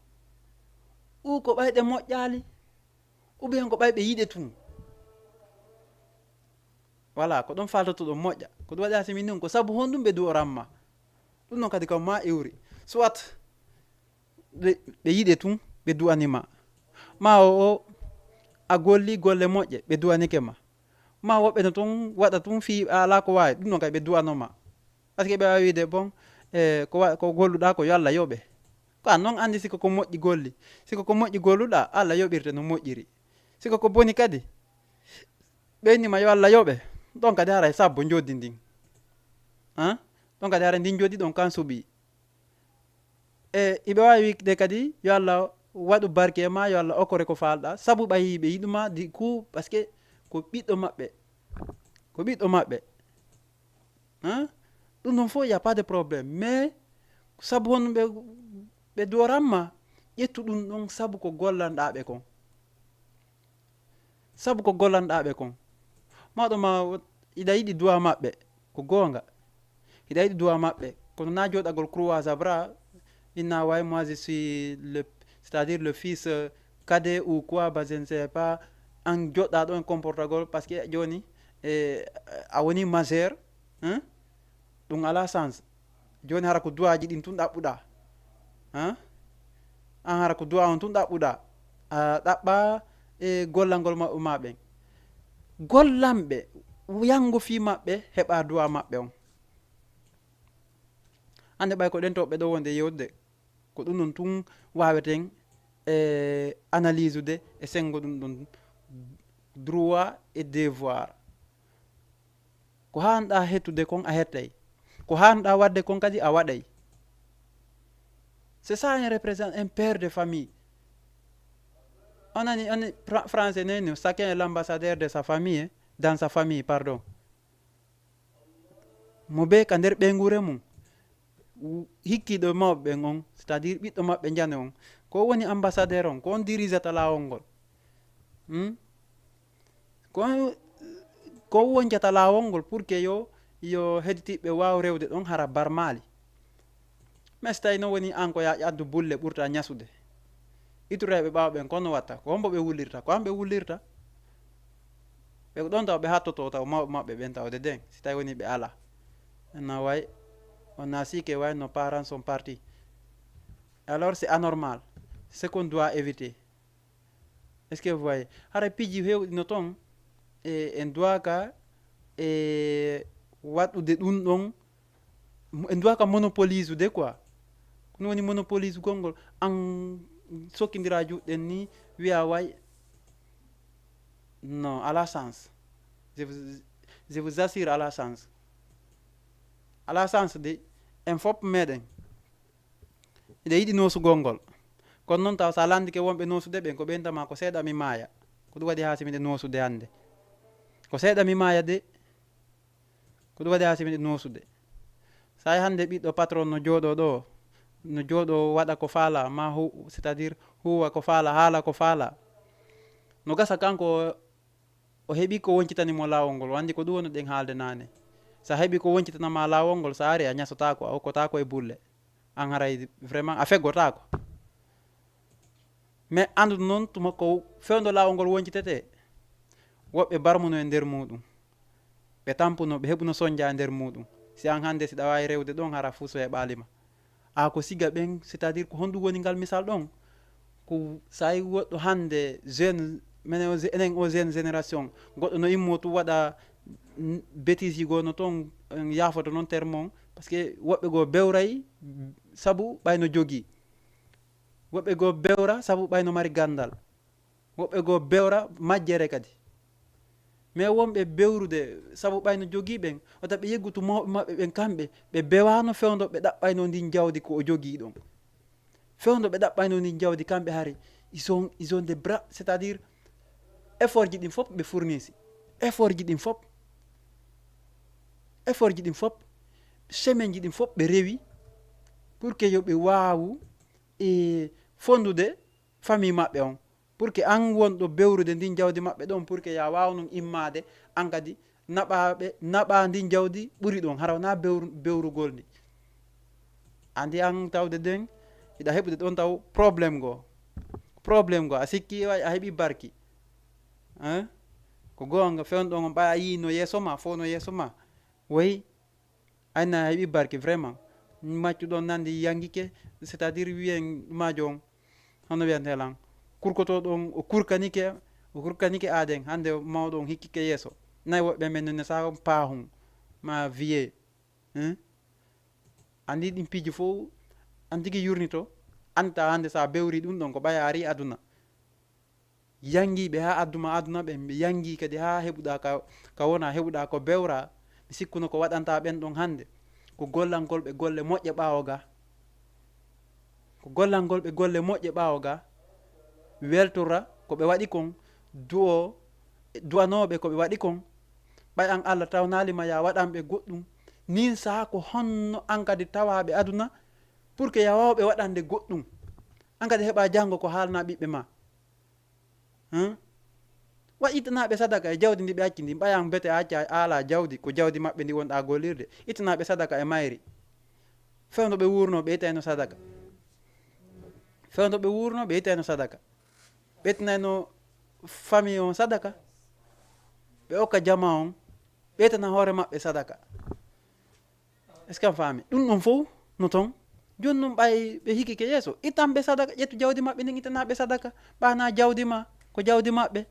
ou ko ɓayɗe moƴƴali, ou bien ko ɓayɓe yiɗe tun. Voilà ko ɗon faltoto ɗo moƴƴa, ko ɗum waɗi ha simi nun ko sabu honɗum ɓe du'oranma, ɗum noon kadi kam ma iwri soit ɓe yiɗe tun ɓe du'anima, ma o a golli golle moƴƴe ɓe du'anike ma woɓɓe no tun waɗa tun fi ala ko wawi ɗum noon kadi ɓe du'anoma par ce que ɓe wawi wiide bon ko golluɗa ko yo Allah yoɓe, ko an noon andi siko ko moƴƴi golli, siko ko moƴƴi golluɗa Allah yoɓirte no moƴƴiri, siko ko boni kadi ɓeynima yo Allah yoɓe, ɗon kadi haray sabbo joddi ndin ɗon kadi haray ndin joddi ɗon kan suuɓi iɓe wawi wikde kadi yo Allah waɗu barke e ma, yo Allah okkore ko falɗa, sabu ɓayi ɓe yiɗuma du coup par ce que ko ɓiɗɗo maɓɓe ɗum ɗon fof y a pas de problème, mais sabu honɗum ɓe du'oranma ƴettu ɗum ɗon sabu ko gollanɗaɓe kon, sabu ko gollanɗaɓe kon. Mawɗo ma ida yiɗi duwa maɓɓe ko gonga, ida yiɗi duwa maɓɓe kono na joɗagol croix à bras inna way moi je suis le c'est-à-dire le fils cadet ou quoi je ne sais pas an joɗɗa ɗon comportagol par ce que joni a woni majeur ɗum ala sens. joni hara ko duwaji ɗin tun ɗaɓɓuɗa an hara ko duwa on tun ɗaɓɓuɗa a ɗaɓɓa e gollal ngol maɓɓe gollamɓe yango fi maɓɓe heɓa duwa maɓɓe on. hande ɓay ko ɗen toɓɓe ɗo wonde yewde ko ɗum ɗon tun waweten analyse ude e sengo ɗum ɗon droit et devoir. ko hanɗa hettude kon a hettay, ko hanɗa wadde kon kadi a waɗay. c'est ça un représente un père de famille. on français neni chacun est l'ambassadeur de sa famille dans sa famille pardon. mo be ka nder ɓeygure mum hikkiɗo mawɓe on c'est à dire ɓiɗɗo maɓɓe jane on ko woni ambassadeur on ko on dirisata lawol ngol ko woncata lawol ngol pour que yo heɗitiɓɓe waw rewde ɗon hara barmali. mais so tawi no woni an ko ya ƴaddu bulle ɓurta ñasude itureɓe ɓawɓen kono watta ko hombo ɓe wullirta ko hamɓe wullirta ɓe ɗon taw ɓe hattoto taw mawɓe maɓɓe ɓen tawde den si tawi woni ɓe ala na way on a si que way nos parents sont partis. Alors c'est anormal, ce qu'on doit éviter. Est-ce que vous voyez hara piji hewɗino toon en doit ka waɗude ɗum ɗon en doit ka monopolise ude quoi. ko woni monopolise gongol an sokkidira juɗɗen ni wiya way non à la sens je vous assure à la sens de en fop meɗen ide yiɗi nosugol ngol kono noon taw sa landike wonɓe nosude ɓen ko ɓentama ko seeɗa mi maaya ko ɗum waɗi ha simiɗe nosude hande ko seeɗa mi maaya de ko ɗum waɗi ha simiɗe nosude. sa yi hande ɓiɗɗo patron no jooɗo waɗa ko faala ma c'est à dire huwa ko faala haala ko faala no gasa kanko o heeɓi ko woncitanimo lawol ngol wandi ko ɗum woni ɗen haalde nane. sa heeɓi ko woncitanama lawol ngol sa ari a ñasotako a hokkotako e bulle an haray vraiment a feggotako. mais andude noon tuma ko fewdo lawol ngol woncitete woɓɓe barmuno e nder muɗum ɓe tampuno ɓe heɓuno soñdia e nder muɗum. si an hande siɗa wawi rewde ɗon hara fuu so heɓalima a ko siga ɓen c'est à dire ko honɗum woni ngal misal ɗon ko sa yi woɗɗo hande jeune enen o jeune génération goɗɗo no immo tu waɗa bêtise ji gono toon yafoto noon terme on par ce que woɓɓe goo bewray saabu ɓayno jogui, woɓɓe goo bewra saabu ɓayno mari gandal, woɓɓe goo bewra majjere kadi. mais wonɓe bewrude saabu ɓayno jogui ɓen wata ɓe yeggutu mawɓe maɓɓe ɓen kamɓe ɓe bewano fewdo ɓe ɗaɓɓayno ndin jawdi ko o jogui ɗon fewdo ɓe ɗaɓɓayno ndin jawdi kamɓe hari ils ont des bras c'est à dire effort ji ɗin fop ɓe fournisi effort ji ɗin fop semaine ji ɗin fop ɓe rewi pour que yoɓe wawu fondude famille maɓɓe on pour que an wonɗo bewrude ndin jawdi maɓɓe ɗon pour que ya wawnon immade an kadi naɓa ndin jawdi ɓuuri ɗon hara wona bewrugol ndi andi an tawde den hiɗa heɓude ɗon taw probléme go a sikki a heeɓi barki ko gonga fewɗon on ɓa a yi no yeeso ma fo no yeeso ma woyi ayna a heeɓi barki vraiment maccuɗon nandi yanguike c'est à dire wiyen majo on hono wiyantelan kurkoto ɗon o kurkanike aden hande mawɗo on hikkike yeeso nayi woɓɓe men none sa paahum ma wiye andi ɗin piji fo an tigui yurnito anta hande sa bewri ɗum ɗon ko ɓaya ari aduna yangiɓe ha aduna ɓe yangi kadi ha heɓuɗa ka wona heɓuɗa ko bewra mi sikkuno ko waɗanta ɓen ɗon hande ko gollal ngol ɓe golle moƴƴe ɓawo ga weltora ko ɓe waɗi kon duwanoɓe ko ɓe waɗi kon ɓay an Allah tawnalima ya waɗanɓe goɗɗum nin saha ko honno an kadi tawaɓe aduna pour que ya wawɓe waɗande goɗɗum an kadi heɓa janggo ko haalna ɓiɓɓe ma wa itanaɓe sadaka e jawdi ndi ɓe acci ndi ɓayan bete acca ala jawdi ko jawdi maɓɓe ndi wonɗa gollirde itanaɓe sadaka e mayri fewdo ɓe wurno ɓe itayno sadaka fewdo ɓe wurno ɓe itayno sadaka ɓe itanayno famille on sadaka ɓe okka jama on ɓe itana hoore maɓɓe sadaka est ce que a faami ɗum ɗon fof no toon joni noon ɓay ɓe hikkike yeeso itanɓe sadaka ƴettu jawdi maɓɓe ndin itanaɓe sadaka ɓana jawdi ma ko jawdi maɓɓe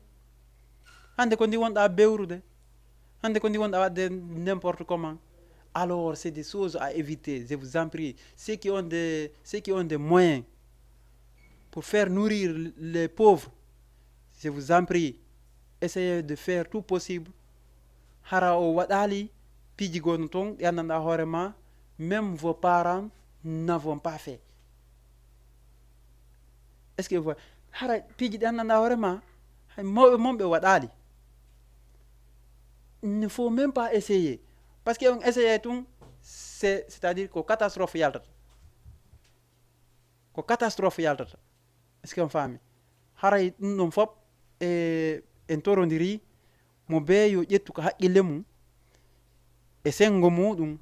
hande ko ndi wonɗa bewrude hande ko ndi wonɗa wadde n'importe comment. Alors c'est des choses à éviter, je vous en prie. Ceux qui ont des moyens pour faire nourrir les pauvres, je vous en prie, essayez de faire tout possible. Hara o waɗali piji gono ton yannanɗa hoorema, même vos parents n'avons pas fait. Est ce que vous hara piji ɗi yannanɗa hoorema hay mawɓe momɓe waɗali. Il ne faut même pas essayer. Parce que on essaye tout, c'est-à-dire que catastrophe yaltata. Ko catastrophe yaltata. Est-ce que on famille? Haray ɗum ɗon fop en torondiri mo be yo ƴettu ko haqqille mum e sengo muɗum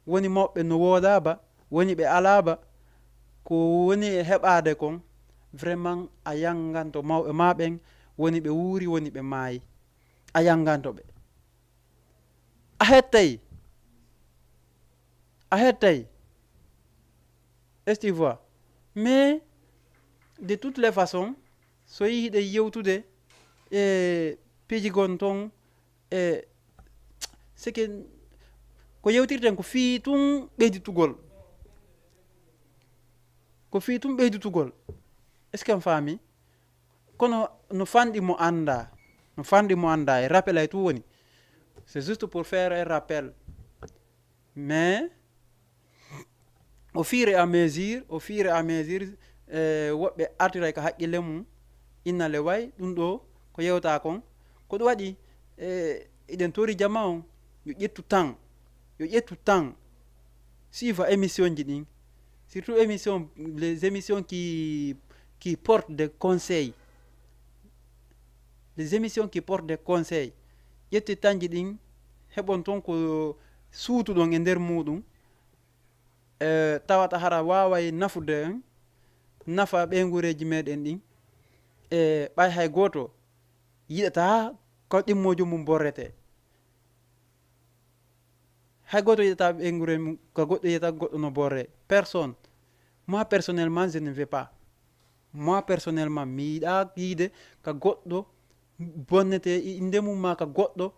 woni mawɓe no wodaba woni ɓe alaba ko woni e heɓade kon vraiment a yanganto mawɓe maɓen woni ɓe wuuri woni ɓe maayi a yanganto ɓe a hettay est-ce que tu vois? Mais de toutes les façons so yiiɗe yewtude e piiji gon ton e c'est que ko yewtirten ko fii tun ɓeyditugol est ce que on faami kono no fanɗi mo anda e rappel ay tout woni. C'est juste pour faire un rappel. Mais au fur et à mesure woɓɓe artiray ko haqqille mum inna le way ɗum ɗo ko yewta kon ko ɗum waɗi eɗen tori jama on yo ƴettu temps suiva émission ji ɗin, surtout les émissions qui portent des conseils, ƴetti tanji ɗin heɓon ton ko suutuɗon e nder muɗum tawata hara waway nafude en nafa ɓeygureji meɗen ɗin e ɓay hay goto yiɗata ko ɗimmojo mum borrete, hay goto yiɗata ɓeygure mum ko goɗɗo yiyata goɗɗo no borre. Personne. Moi personnellement je ne veux pas. Mi yiɗa yiide ka goɗɗo bonnete inde mum ma ka goɗɗo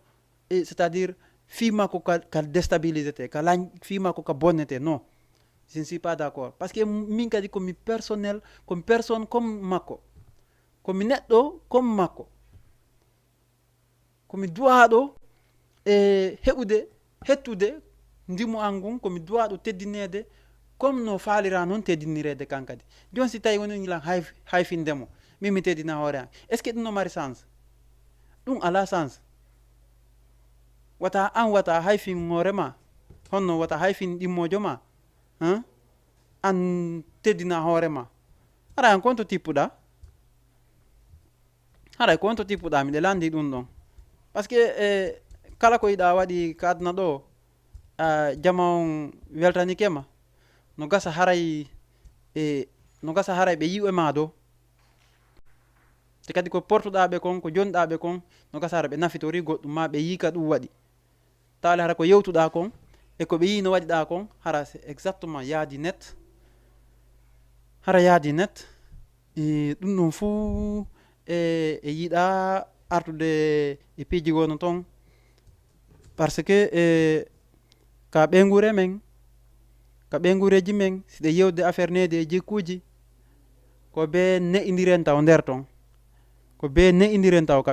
c'est-à-dire fi makko ka déstabilisete ka lañ fi makko ka bonnete. Non, je ne suis pas d'accord. Parce que min kadi komi personnel, komi personne comme makko, komi neɗɗo comme makko, komi duwaɗo e hettude ndimu an ngun, komi duwaɗo teddinede comme no faalira noon teddinirede kankadi. Joni si tawi woni ñilan hayfindemo min mi teddina hoore an, est ce que ɗum no mari sens? ɗum ala sens. Wata an wata hayfin hoorema honno wata hayfin ɗimmojo ma an teddina hoorema. Haɗa an konto tippuɗa miɗe landi ɗum ɗon. Par ce que kala ko yiɗa waɗi ka aduna ɗo jama on weltanikema no gasa haray ɓe yiwe ma do te kadi ko portuɗaɓe kon ko jonɗaɓe kon no gasa hara ɓe nafitori goɗɗum ma ɓe yika ɗum waɗi tawale hara ko yewtuɗa kon e ko ɓe yi no waɗiɗa kon hara c'est exactement yaadi net ɗum ɗon fuu e yiɗa artude e piiji gono ton parce que ka ɓeygure men ka ɓeygureji men siɗe yewde affaire nede e jikkuji ko be ne'idiren taw nder ton ka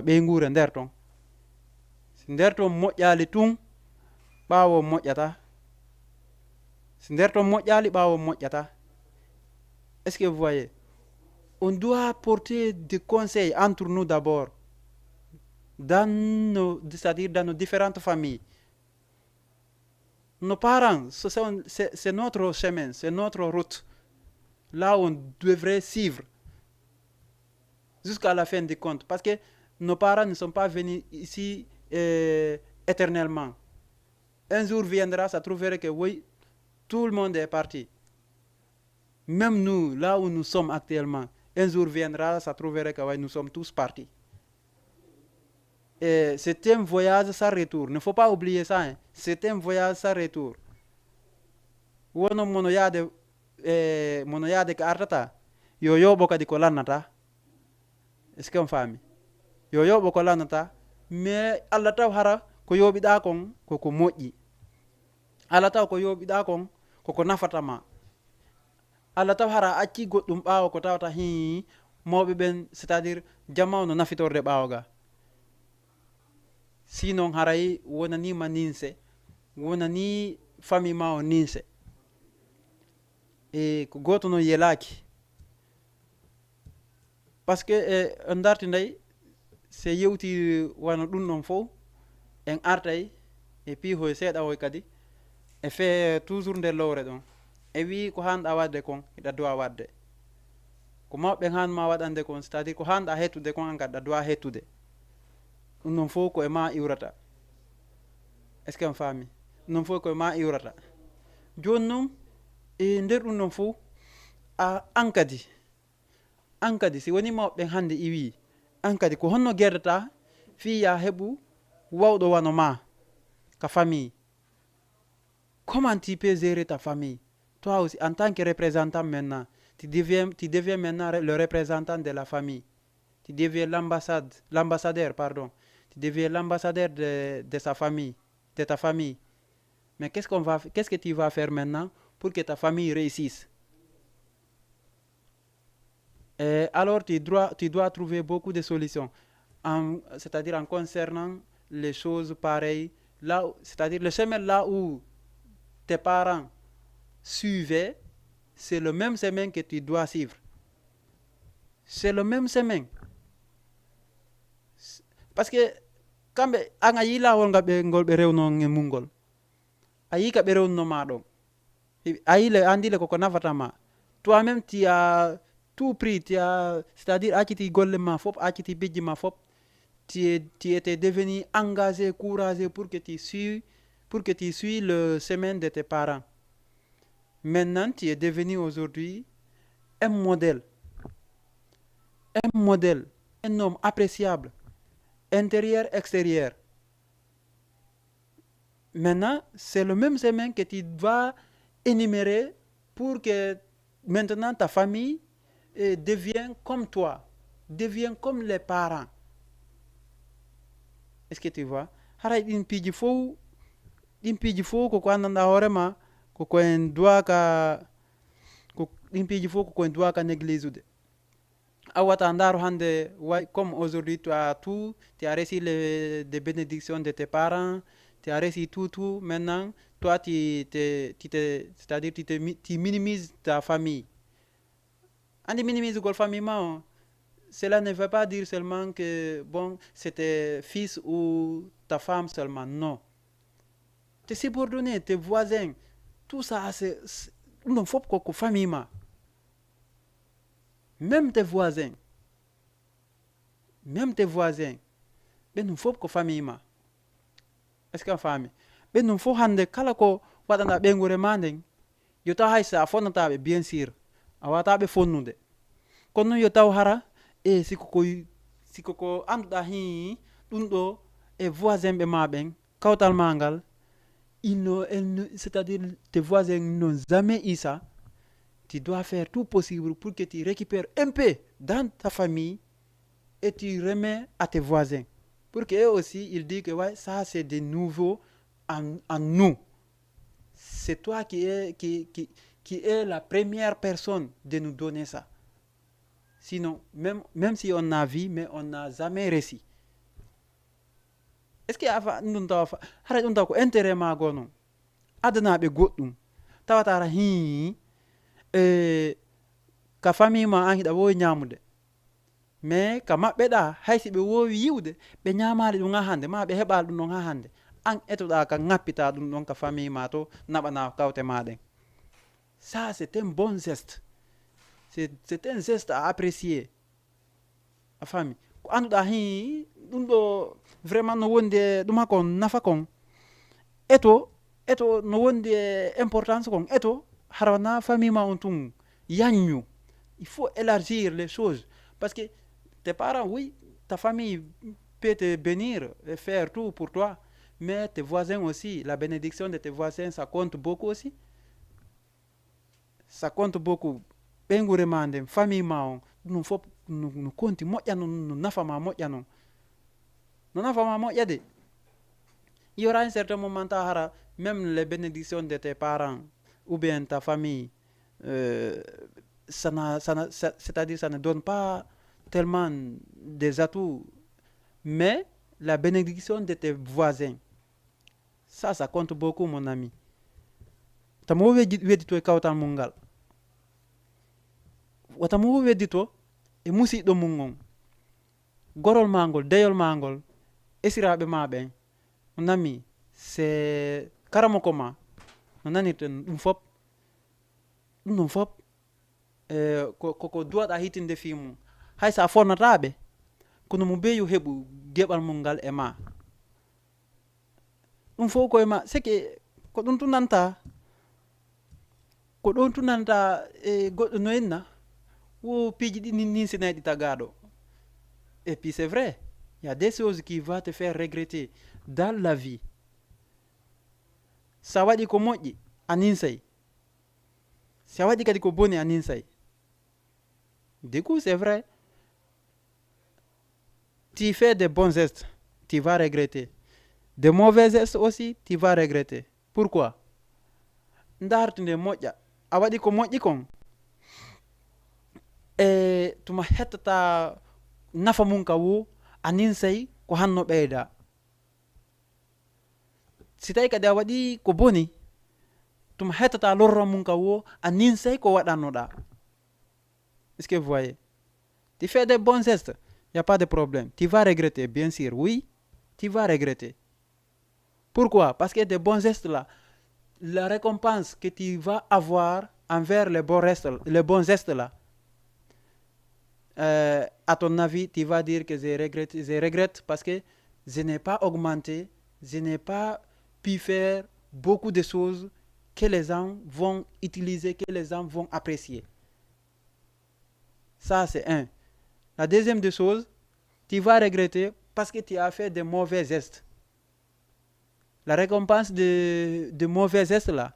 ɓeygure nder ton. Si nder ton moƴƴali tun ɓawo moƴƴata. Est ce que vous voyez? On doit porter des conseils entre nous d'abord c'est-à-dire dans nos différentes familles. Nos parents, c'est notre chemin, c'est notre route. Là où on devrait suivre jusqu'à la fin du compte. Parce que nos parents ne sont pas venus ici éternellement. Un jour viendra, ça trouverait que oui, tout le monde est parti. Même nous, là où nous sommes actuellement, un jour viendra, ça trouverait que oui, nous sommes tous partis. Et c'est un voyage sans retour. Il ne faut pas oublier ça. Hein. C'est un voyage sans retour. Wono monoyade ka artata yo yoɓo kadi ko lannata. Est-ce que on famille yo yoɓo ko lannata mais allah taw hara ko yoɓiɗa kon koko moƴƴi. Allah taw ko yoɓiɗa kon koko nafatama. Allah taw hara acci goɗɗum ɓawo ko tawata hi mawɓe ɓen c'est à dire jamaw no nafitorde ɓawo ga. Sinon haray wonanima ninse wonani famille ma o ninse e ko goto no yelaki par ce que on darti nday se yewti wana ɗum ɗon fof en artay e piihoy seeɗa hoy kadi e fe toujours nder lowre ɗon e wi ko hanɗa wadde kon hiɗa duwa wadde ko mawɓe hanma waɗande kon c'est à dire ko hanɗa hettude kon an kadi ɗa duwa hettude ɗum ɗon fof ko e ma iwrata. Est ce que on faami ɗum ɗon fof ko e ma iwrata joni noon e nder ɗum ɗon fof an kadi si woni mawɓe hande iwi an kadi ko honno guerdata fiya heɓu wawɗo wano ma ka famille. Comment tu peux gérer ta famille? Toi aussi, en tant que représentant maintenant, tu deviens maintenant le représentant de la famille. Tu deviens l'ambassadeur, pardon. Tu deviens l'ambassadeur de sa famille, de ta famille. Mais qu'est-ce que tu vas faire maintenant pour que ta famille réussisse? Et alors tu dois trouver beaucoup de solutions, c'est-à-dire en concernant les choses pareilles, c'est-à-dire le chemin là où tes parents suivaient, c'est le même chemin que tu dois suivre. C'est le même chemin. Parce que quand an ayi lawol ngol ɓe rewno e mungol ayi ka ɓe rewnoma ɗon andi le koko nafatama toi-même tu as tout pris, c'est-à-dire acciti golle ma fop acciti bijji ma fop tu étais devenu engagé, courageux pour que tu suis le chemin de tes parents. Maintenant tu es devenu aujourd'hui un modèle, un homme appréciable, intérieur, extérieur. Maintenant c'est le même chemin que tu vas énumérer pour que maintenant ta famille devient comme toi, devient comme les parents. Est-ce que tu vois? Haray ɗin piiji fof koko anndanɗa hoorema koko en duwa ka ɗin piiji fof koko en duwa ka néglige ude. A wata ndaro hande comme aujourd'hui tu as reçu des bénédictions de tes parents, tu as reçu tout. Maintenant toi c'est-à-dire tu minimises ta famille. Andi minimise gol famille ma cela ne veut pas dire seulement que bon c'est tes fils ou ta femme seulement, non. Tes subordonnés, tes voisins, tout ça c'est non faut que famille ma. Même tes voisins ben non faut que famille ma. Est-ce que famille ben non faut hande kala ko waɗana ɓe ngure ma nden yo taw hay sa fonnataɓe bien sûr a wataɓe fonnude kono noon yo taw hara e siko ko annduɗa hi ɗum ɗo e voisin ɓe ma ɓen kawtal ma ngal c'est-à-dire tes voisins n'ont jamais eu ça. Tu dois faire tout possible pour que tu récupères un peu dans ta famille et tu remets à tes voisins pour qu'eux aussi ils disent que ouais, ça c'est de nouveau en nous. C'est toi qui est la première personne de nous donner ça. Sinon, même si on a vu, mais on n'a jamais réussi. Est-ce que ɗum taw ko intérêt ma gonon adanaɓe goɗɗum tawatara ka famille ma an hiɗa wowi ñamude mais ka maɓɓeɗa haysi ɓe wowi yiwde ɓe ñamali ɗum ha hande ma ɓe heɓali ɗum ɗon ha hande an etoɗa ka ŋappita ɗum ɗon ka famille ma to naɓana kawte maɗen. Ça c'est un bon geste, c'est un geste à apprécier. A famille ko anduɗa hi ɗum ɗo vraiment no wondi e ɗum hakon nafa kon eto no wondi e importance kon eto harwana famille ma on tun yanyu. Il faut élargir les choses parce que tes parents, oui, ta famille peut te bénir et faire tout pour toi, mais tes voisins aussi, la bénédiction de tes voisins, ça compte beaucoup aussi. Ça compte beaucoup. Bengu mande famille ma on nous faut nous compte moƴƴa nous nafa ma moƴƴa non no nafa ma moƴƴa de. Il y aura un certain moment hara même les bénédictions de tes parents ou bien ta famille c'est-à-dire ça ne donne pas tellement des atouts, mais la bénédiction de tes voisins, ça compte beaucoup, mon ami. Tamo wedi to e kawtal mungal watamo wedi to e musiɗɗo mum on gorol mangol deyol mangol esiraɓe maɓe mon ami, c'est karamo koma no nanirten ɗum fop ɗum ɗon fop ko duwaɗa hitinde fi mum hay sa fonnataɓe kono mo be yo heɓu geɓal mum ngal e ma ɗum fof koye ma seke ko ɗum tunanta e goɗɗo no enna wo piiji ɗi nin senaɗi tagaɗo. Et puis c'est vrai, il y a des choses qui vont te faire regretter dans la vie. Sa waɗi ko moƴƴi anin say, sa waɗi kadi ko boni anin say. Du coup, c'est vrai, tu fais des bons gestes, tu vas regretter. De mauvais gestes aussi, tu vas regretter. Pourquoi? Ndartunde moƴƴa a waɗi ko moƴƴi kon e tuma hettata nafa mum ka wo anin say ko hanno ɓeyda. Si tawi kadi a waɗi ko boni tuma hettata lorra mum ka wo anin say ko waɗannoɗa. Est-ce que vous voyez? Tu fais des bons gestes, il n'y a pas de problème. Tu vas regretter, bien sûr, oui, tu vas regretter. Pourquoi? Parce que des bons gestes là, la récompense que tu vas avoir envers les bons gestes là, à ton avis, tu vas dire que je regrette parce que je n'ai pas augmenté, je n'ai pas pu faire beaucoup de choses que les gens vont utiliser, que les gens vont apprécier. Ça, c'est un. La deuxième des choses, tu vas regretter parce que tu as fait de mauvais gestes. La récompense de mauvais gestes là,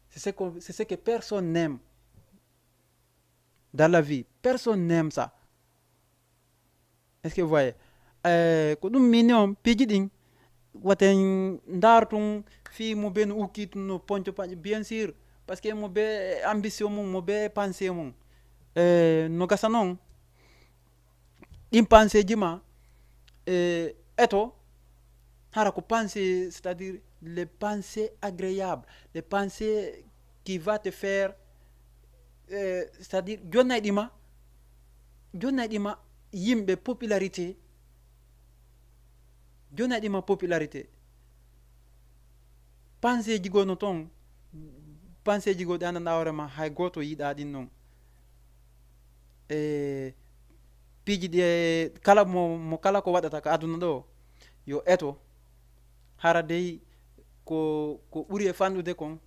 c'est ce que personne n'aime dans la vie. Personne n'aime ça. Est-ce que vous voyez? Ko ɗum minion piji ɗin waten dartum fi mo be no ukkit no ponco paƴe bien sûr parce que mo be ambition mum mo be pensée mum no gasa noon ɗin pensée ji ma eto hara ko pensée, c'est-à-dire les pensées agréables, les pensées qui va te faire c'est-à-dire jonnay ɗima yimɓe popularité, jonnay ɗima popularité. Pensée ji gono ton pensée ji goɗi andanɗa hoorema hay goto yiɗa ɗin noon piiji ɗi kala mo kala ko waɗata ko aduna ɗo yo eto hara dey ko ɓuri e fanɗude kon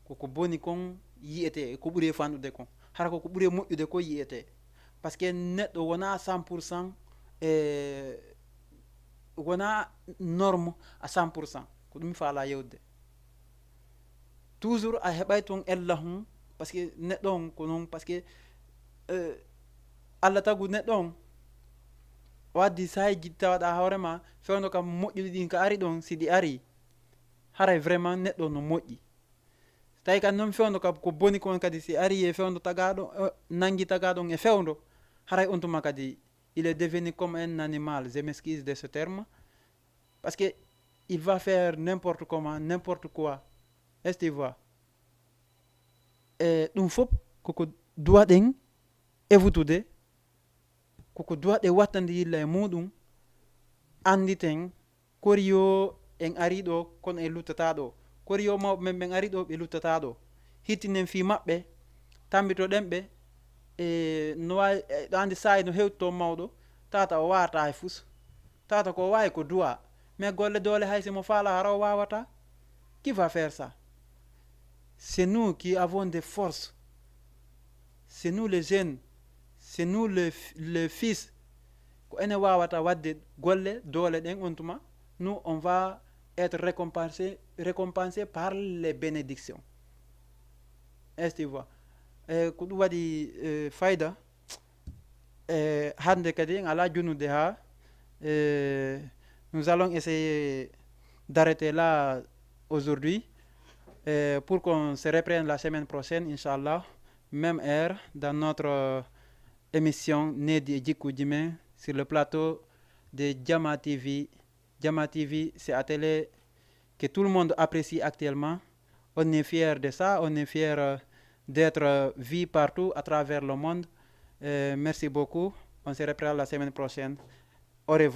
koko boni kon yiyete, ko ɓuri e fanɗude kon hara koko ɓuri e moƴƴude ko yiyete. Par ce que neɗɗo wona 100% wona norme à 100% ko ɗum faala yewde. Toujours a heɓay toon ella hum par ce que neɗɗo on ko noon par ce que Allah tagu neɗɗo on o addi sayji tawaɗa hoorema fewno kam moƴƴuɗi ɗin ko ari ɗon si ɗi ari haray vraiment neɗɗo no moƴƴi. Tawi kadi noon fewndo kam ko boni kon kadi si ari e fewndo tagaɗo nangi tagaɗon e fewndo haray on tuma kadi il est devenu comme un animal, je m'excuse de ce terme, parce que il va faire n'importe comment, n'importe quoi. Est-ce que tu vois? Ɗum fof koko duwaɗen evutude, koko duwaɗe wattande yilla e muɗum anditen koriyo en ari ɗo kono e luttata ɗo, koriyo mawɓe men ɓen ari ɗo ɓe luttata ɗo, hittinen fi maɓɓe tambitoɗen ɓe no wawi ɗo andi sayi no hewti to mawɗo tata o wata e fus tata ko wawi ko duwa mais golle dole hay si mo fala hara o wawata. Qui va faire ça? C'est nous qui avons des forces, c'est nous les jeunes, c'est nous les fils ko ene wawata wadde golle dole den on tuma. Nous on va être récompensé par les bénédictions. Est-ce que tu vois? Ko ɗum waɗi fayda hande kadi ala junude ha nous allons essayer d'arrêter là aujourd'hui pour qu'on se reprenne la semaine prochaine, Inch'Allah, même heure, dans notre émission Nedi et Djikou Djimé sur le plateau de Jama TV. Jama TV, c'est un télé que tout le monde apprécie actuellement. On est fiers de ça, on est fiers d'être vu partout à travers le monde. Merci beaucoup. On se reprend la semaine prochaine. Au revoir.